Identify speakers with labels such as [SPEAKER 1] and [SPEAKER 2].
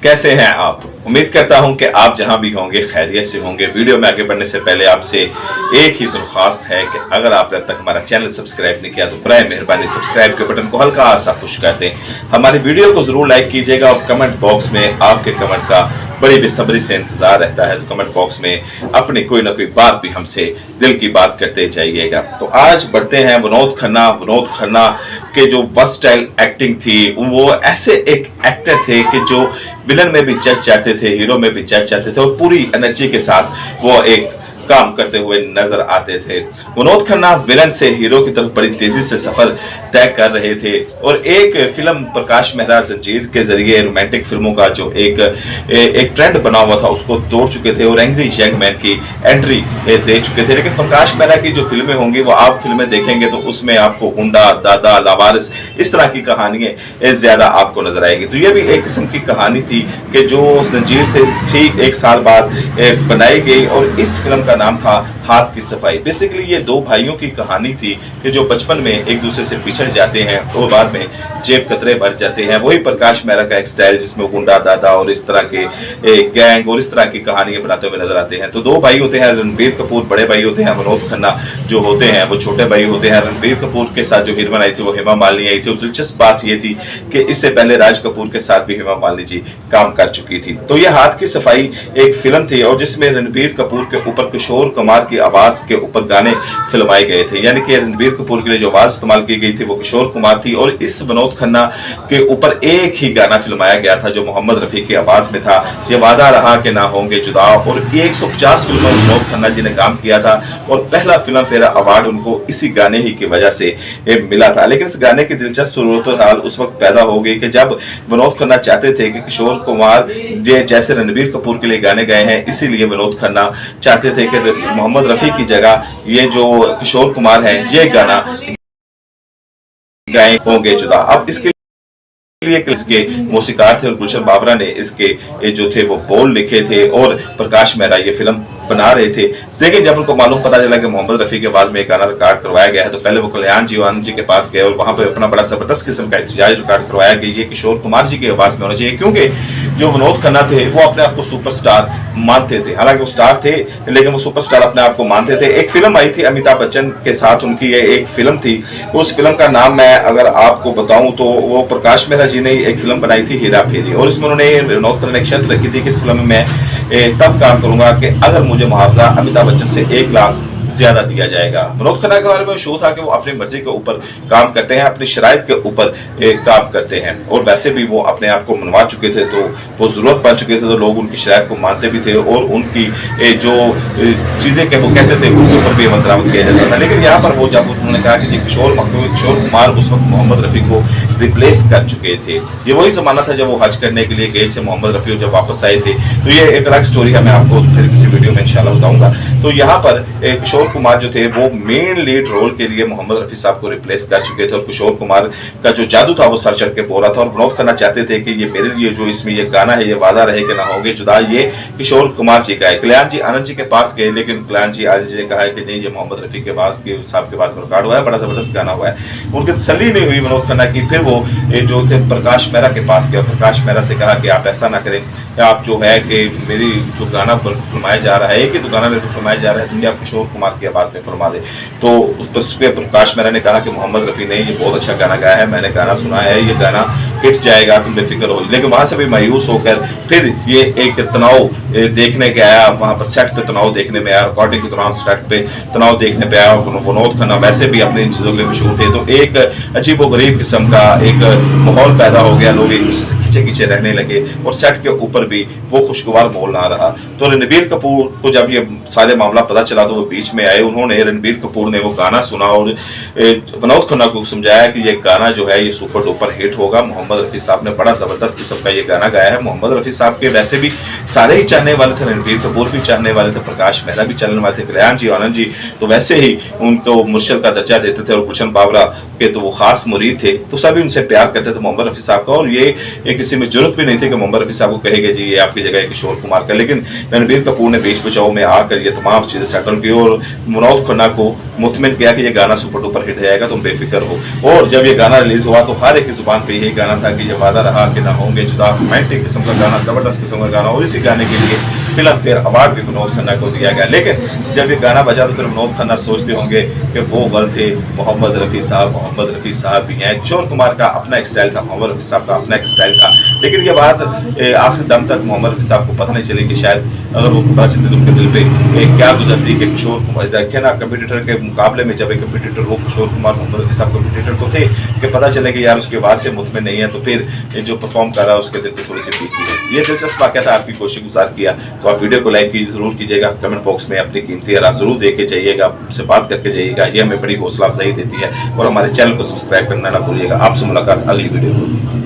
[SPEAKER 1] कैसे हैं आप? उम्मीद करता हूं कि आप जहां भी होंगे खैरियत से होंगे। वीडियो में आगे बढ़ने से पहले आपसे एक ही दरख्वास्त है कि अगर आपने अब तक हमारा चैनल सब्सक्राइब नहीं किया तो बराए मेहरबानी सब्सक्राइब के बटन को हल्का सा पुश कर दें। हमारी वीडियो को जरूर लाइक कीजिएगा और कमेंट बॉक्स में आपके कमेंट का बड़ी बेसब्री से इंतजार रहता है, तो कमेंट बॉक्स में अपनी कोई ना कोई बात भी हमसे दिल की बात करते जाइएगा। तो आज बढ़ते हैं विनोद खन्ना के जो वर्सटाइल एक्टिंग थी, वो ऐसे एक एक्टर थे कि जो विलन में भी जज जाते थे, हीरो में भी जज जाते थे और पूरी एनर्जी के साथ वो एक काम करते हुए नजर आते थे। विनोद खन्ना विलन से हीरो की तरफ बड़ी तेजी से सफर तय कर रहे थे और एक फिल्म प्रकाश मेहरा जंजीर के जरिए रोमांटिक फिल्मों का जो एक ट्रेंड बना हुआ था उसको तोड़ चुके थे और एंग्री यंग मैन की एंट्री दे चुके थे। लेकिन प्रकाश मेहरा की जो फिल्में होंगी वो आप फिल्में देखेंगे तो उसमें आपको गुंडा, दादा, लावारिस इस तरह की कहानियां ज्यादा आपको नजर आएगी। तो ये भी एक किस्म की कहानी थी कि जो जंजीर से ठीक एक साल बाद बनाई गई और इस फिल्म का नाम था हाथ की सफाई। बेसिकली ये दो भाइयों की कहानी थी कि जो बचपन में एक दूसरे से बिछड़ जाते हैं और बाद में जेब कतरे भर जाते हैं। वही प्रकाश मेहरा का एक स्टाइल जिसमें गुंडा, दादा और इस तरह के गैंग और इस तरह की कहानियां बनाते हुए नजर आते हैं। तो दो भाई होते हैं, रणबीर कपूर बड़े भाई होते हैं, विनोद खन्ना जो होते हैं वो छोटे भाई होते हैं। रणबीर कपूर के साथ जो हीरोइन आई थी वो हेमा मालिनी आई थी और दिलचस्प बात ये थी कि इससे पहले राज कपूर के साथ भी हेमा मालिनी जी काम कर चुकी थी। तो ये हाथ की सफाई एक फिल्म थी और जिसमें रणबीर कपूर के ऊपर किशोर कुमार की आवाज के ऊपर गाने फिल्माए गए थे, यानी कि रणबीर कपूर के लिए जो आवाज इस्तेमाल की गई थी वो किशोर कुमार थी और इस विनोद खन्ना के ऊपर एक ही गाना फिल्माया गया था जो मोहम्मद रफी की आवाज में था, ये वादा रहा कि ना होंगे जुदा। और 150 फिल्मों में विनोद खन्ना जी ने काम किया था और पहला फिल्म फेयर अवार्ड उनको इसी गाने ही की वजह से मिला था। लेकिन इस गाने की दिलचस्प सूरत हाल उस वक्त पैदा हो गई कि जब विनोद खन्ना चाहते थे कि किशोर कुमार जैसे रणबीर कपूर के लिए गाने गाए हैं, इसीलिए विनोद खन्ना चाहते थे कि मोहम्मद रफी की जगह ये जो किशोर कुमार है ये गाना गाए होंगे जुदा। अब इसके इसके मौसीकार थे और गुलशन बाबरा ने इसके जो थे वो बोल लिखे थे और प्रकाश मेहरा ये फिल्म बना रहे थे। लेकिन जब उनको मालूम पता चला कि मोहम्मद रफी के आवाज में एक गाना रिकॉर्ड करवाया गया है तो पहले वो कल्याण जी आनंद जी के पास गए और वहां पर अपना बड़ा जबरदस्त किस्म का एहतजाज रिकॉर्ड करवाया कि ये किशोर कुमार जी की आवाज में होना चाहिए, क्योंकि जो विनोद खन्ना थे वो अपने आप को सुपरस्टार मानते थे। हालांकि वो स्टार थे लेकिन वो सुपरस्टार अपने आप को मानते थे। एक फिल्म आई थी अमिताभ बच्चन के साथ, उनकी ये एक फिल्म थी, उस फिल्म का नाम मैं अगर आपको बताऊं तो वो प्रकाश मेहरा जी ने एक फिल्म बनाई थी हेरा फेरी और इसमें उन्होंने विनोद खन्ना ने एक शर्त रखी थी कि इस फिल्म में मैं तब काम करूंगा कि अगर मुझे मुआवजा अमिताभ बच्चन से 1 लाख ज्यादा दिया जाएगा। विनोद खन्ना के बारे में शो था कि वो अपनी मर्जी के ऊपर काम करते हैं, अपनी शराइत के ऊपर काम करते हैं और वैसे भी वो अपने आप को मनवा चुके थे तो वो जरूरत पा चुके थे तो लोग उनकी शराइत को मानते भी थे और उनकी जो चीजें के वो कहते थे उनके ऊपर भी अमल दरामद किया जाता था। लेकिन यहाँ पर वो जब उन्होंने कहा कि किशोर कुमार उस वक्त मोहम्मद रफी को रिप्लेस कर चुके थे, ये वही जमाना था जब वो हज करने के लिए गए थे मोहम्मद रफी और जब वापस आए थे। तो ये एक अलग स्टोरी है, मैं आपको फिर किसी वीडियो में इंशाल्लाह बताऊंगा। तो यहाँ पर किशोर कुमार जो थे वो मेन लीड रोल के लिए मोहम्मद रफी साहब को रिप्लेस कर चुके थे और किशोर कुमार का जो जादू था वो सर चढ़ के बोल रहा था और विनोद खन्ना चाहते थे कि ये मेरे लिए जो इसमें ये गाना है ये वादा रहे कि ना होंगे जुदा, ये किशोर कुमार जी का है। कल्याण जी आनंद जी के पास गए लेकिन कल्याण जी आनंद जी ने कहा कि नहीं, ये मोहम्मद रफी के साहब के पास में रिकॉर्ड हुआ है, बड़ा जबरदस्त गाना हुआ है। उनकी तसल्ली नहीं हुई विनोद खन्ना की, फिर वो जो थे प्रकाश मेहरा के पास गए और प्रकाश मेहरा से कहा कि आप ऐसा ना करें, आप जो है कि मेरी जो गाना फिल्माया जा रहा है, एक ही तो गाना मेरे को फिल्माया जा रहा है, तो आप किशोर कुमार की आवाज में फरमा दे। तो उस पर प्रकाश मेहरा ने कहा कि मोहम्मद रफी ने ये बहुत अच्छा गाना गाया है, मैंने गाना सुना है, ये गाना हिट जाएगा, तुम बेफिक्र हो। लेकिन वहां से भी मायूस होकर फिर ये एक तनाव देखने के आया, वहां पर सेट पे तनाव देखने में आया, रिकॉर्डिंग के दौरान सेट पे तनाव देखने पे आया। विनोद खन्ना वैसे भी अपने इन चीजों के लिए मशहूर थे, तो एक अजीबो गरीब किस्म का एक माहौल पैदा हो गया, लोग एक दूसरे से खींचे रहने लगे और सेट के ऊपर भी वो खुशगवार माहौल ना रहा। तो रणबीर कपूर को जब ये सारे मामला पता चला तो वो बीच में आए, उन्होंने रणबीर कपूर ने वो गाना सुना और विनोद खन्ना को समझाया कि ये गाना जो है ये सुपर डुपर हिट होगा। मोहम्मद रफी साहब ने बड़ा जबरदस्त किस्म का ये गाना गाया है। मोहम्मद रफी साहब के वैसे भी सारे ही चाहने वाले थे, रणबीर कपूर भी चाहने वाले थे, प्रकाश मेहरा भी चाहने वाले थे, कल्याण जी आनंद जी तो वैसे ही उनको मुर्शिद का दर्जा देते थे और गुलशन बाबरा के तो वो खास मुरीद थे, तो सभी उनसे प्यार करते थे मोहम्मद रफी साहब का। और ये एक किसी में जरूरत भी नहीं थी कि मोहम्मद रफी साहब को कहेगा जी ये आपकी जगह है किशोर कुमार का, लेकिन रणबीर कपूर ने बीच बचाव में आकर ये तमाम चीजें सेटल की और मनोज खन्ना को मुतमिन किया कि ये गाना सुपर डुपर हिट जाएगा, तुम बेफिक्र हो। और जब ये गाना रिलीज हुआ तो हर एक की जुबान पे यही गाना था कि ये वादा रहा कि ना होंगे जुदा, रोमांटिक किस्म का गाना, जबरदस्त किस्म का गाना, और इसी गाने के लिए फिल्म फेयर अवार्ड भी मनोज खन्ना को दिया गया। लेकिन जब ये गाना बजा तो फिर मनोज खन्ना सोचते होंगे कि वो गलत थे, मोहम्मद रफी साहब भी हैं। किशोर कुमार का अपना एक स्टाइल था, मोहम्मद रफी साहब का अपना एक स्टाइल था, लेकिन ये बात आखिरी दम तक मोहम्मद रफी साहब को पता नहीं चली कि शायद अगर वो पता चलती तो उनके दिल पे क्या गुजरती कि किशोर कुमार देखे ना कंपटीटर के मुकाबले में, जब एक कंपटीटर हो किशोर कुमार, मोहम्मद रफी साहब कंपटीटर तो थे, कि पता चले कि यार उसकी आवाज़ से मुतमिन नहीं है, तो फिर जो परफॉर्म कर रहा है उसके दिल पे थोड़ी सी पीती है। ये दिलचस्प वाक़या था, आपकी कोशिश गुजार किया, तो आप वीडियो को लाइक जरूर कीजिएगा, कमेंट बॉक्स में अपनी कीमती राय जरूर दे के जाइएगा, आपसे बात करके जाइएगा, ये हमें बड़ी हौसला अफजाई देती है। और हमारे चैनल को सब्सक्राइब करना ना भूलिएगा। आपसे मुलाकात अगली वीडियो में।